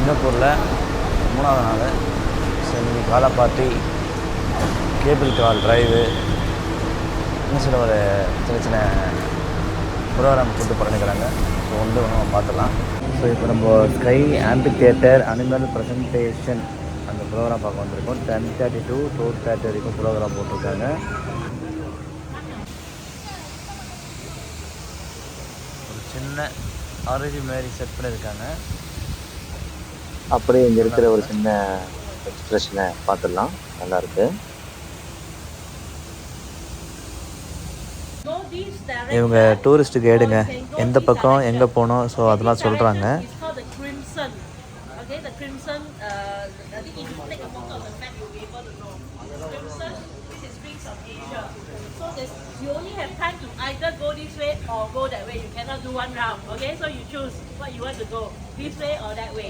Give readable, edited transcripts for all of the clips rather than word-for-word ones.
சிங்கப்பூரில் 3வது நாள். ஸோ இன்றைக்கி காலப்பாட்டி கேபிள் கார் டிரைவு இன்னும் சில ஒரு சின்ன சின்ன ப்ரோக்ராம் கூட்டு பண்ணிக்கிறாங்க. ஸோ ஒன்று நம்ம பார்த்துலாம். ஸோ இப்போ நம்ம ஸ்கை ஆம்பி தியேட்டர் அனிமல் ப்ரெசன்டேஷன் அந்த ப்ரோக்ராம் பார்க்க வந்திருக்கோம். 10:30 to 4:30 வரைக்கும் ப்ரோக்ராம் போட்டிருக்காங்க. ஒரு சின்ன ஆரஞ்சு மாரி செட் பண்ணியிருக்காங்க. அப்படியே இங்கே இருக்கிற ஒரு சின்ன எக்ஸ்பிரஷனை பார்த்துடலாம். நல்லாயிருக்கு. இவங்க டூரிஸ்ட்டு கைடுங்க, எந்த பக்கம் எங்கே போகணும் ஸோ அதெல்லாம் சொல்கிறாங்க. You only have time to either go this way or go that way. You cannot do one round. Okay, so you choose what you want to go, this way or that way.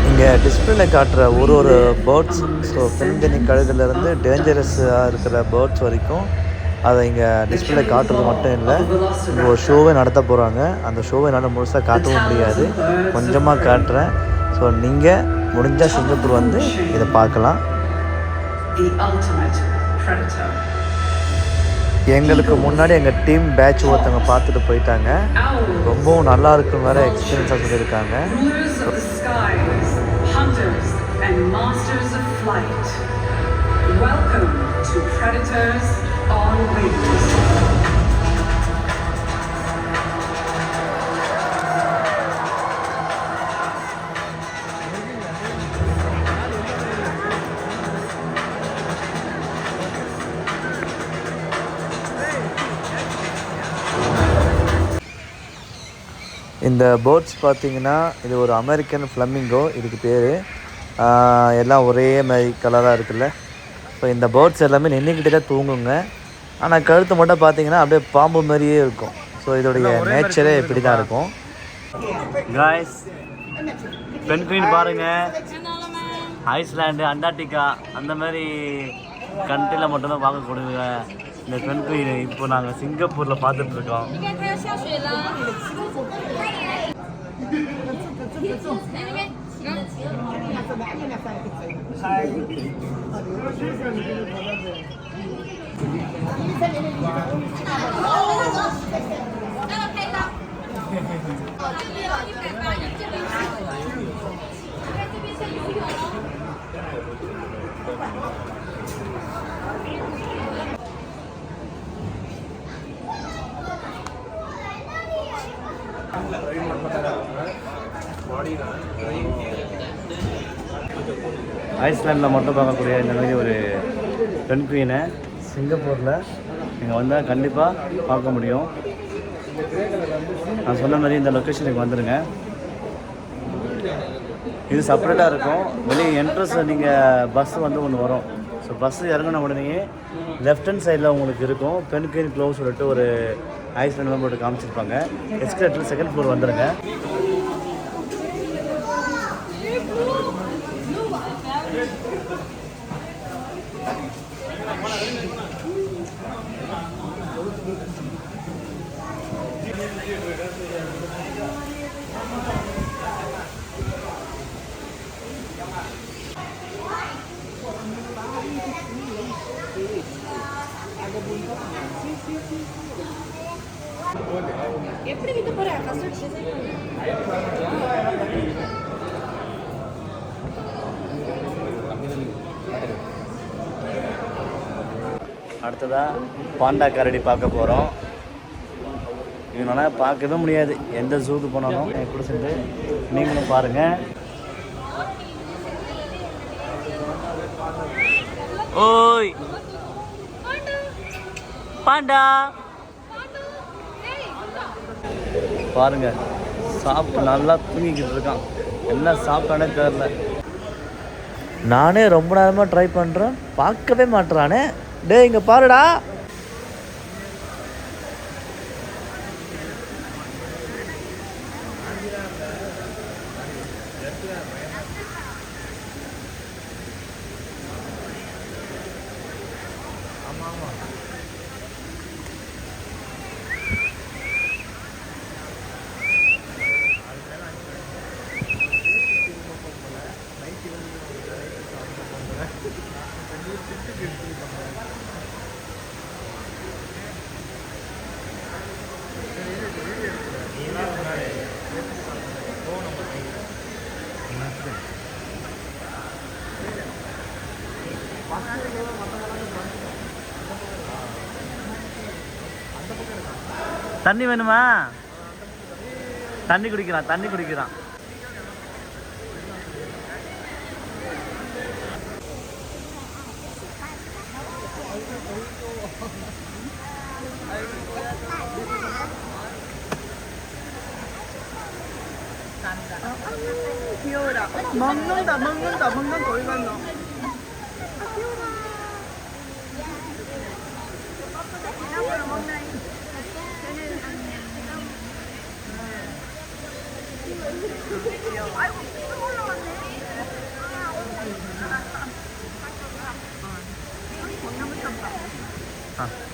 இங்கே டிஸ்பிளேல காட்டுற ஒரு birds, so பெண்கனி கழுகுலேருந்து டேஞ்சரஸாக இருக்கிற birds வரைக்கும் அதை இங்கே display காட்டுறது மட்டும் இல்லை, இங்கே ஒரு ஷோவே நடத்த போகிறாங்க. அந்த ஷோவை என்னால் முழுசாக காட்டவும் முடியாது, கொஞ்சமாக காட்டுறேன். ஸோ நீங்கள் முடிஞ்சால் சிங்கப்பூர் வந்து இதை பார்க்கலாம். எங்களுக்கு முன்னாடி எங்கள் டீம் பேட்ச் ஒருத்தவங்க பார்த்துட்டு போயிட்டாங்க. ரொம்பவும் நல்லா இருக்கும் வேறு எக்ஸ்பீரியன்ஸாக சொல்லியிருக்காங்க. இந்த பேர்ட்ஸ் பார்த்திங்கன்னா இது ஒரு அமெரிக்கன் ஃப்ளமிங்கோ இதுக்கு பேர். எல்லாம் ஒரே மாதிரி கலராக இருக்குல்ல. ஸோ இந்த பேர்ட்ஸ் எல்லாமே நின்றுக்கிட்டே தான் தூங்குங்க. ஆனால் கழுத்து மட்டும் பார்த்திங்கன்னா அப்படியே பாம்பு மாதிரியே இருக்கும். ஸோ இதோடைய நேச்சரே இப்படி தான் இருக்கும். காய்ஸ், பென்குயின் பாருங்கள், ஐஸ்லாண்டு, அண்டார்டிகா அந்த மாதிரி கண்ட்ரியில் மட்டும்தான் பார்க்கக்கூடிய இந்த பென்குயின் இப்போ நாங்கள் சிங்கப்பூரில் பார்த்துட்ருக்கோம். ஐஸ்லாண்டில் மட்டும் பார்க்கக்கூடிய இந்த மாதிரி ஒரு பென்குயினை சிங்கப்பூரில் நீங்கள் வந்தால் கண்டிப்பாக பார்க்க முடியும். நான் சொன்ன மாதிரி இந்த லொக்கேஷனுக்கு வந்துடுங்க. இது செப்பரேட்டாக இருக்கும். வெளியே என்ட்ரன்ஸ் நீங்கள் பஸ்ஸு வந்து ஒன்று வரும். ஸோ பஸ்ஸு இறங்கின உடனேயே லெஃப்ட் ஹேண்ட் சைடில் உங்களுக்கு இருக்கும் பென்குயின் க்ளோஸ் சொல்லிட்டு ஒரு ஐஸ்லாண்ட் போட்டு காமிச்சிருப்பாங்க. எஸ்கலேட்டர் 2nd floor வந்துடுங்க. எப்படி விட்டு போறேன் அடுத்ததாக பாண்டா கரடி பார்க்க போகிறோம். இதனால் பார்க்கவே முடியாது எந்த ஜூக்கு போனாலும். எப்படி சென்று நீங்களும் பாருங்கள். ஓய் பாண்டா பாருங்க, சாப்பிட்டு நல்லா தூங்கிக்கிட்டு இருக்கான். எல்லாம் சாப்பிட்டானே தெரியல. நானே ரொம்ப நேரமாக ட்ரை பண்ணுறேன், பார்க்கவே மாட்டுறானே. டே இங்கே பாருடா. தண்ணி வேணுமா? தண்ணி குடிக்கிறான், தண்ணி குடிக்கிறான். 귀여워라. 먹는다, 먹는다, 먹는 거 얼마나. 아이고, 올라왔네. 아.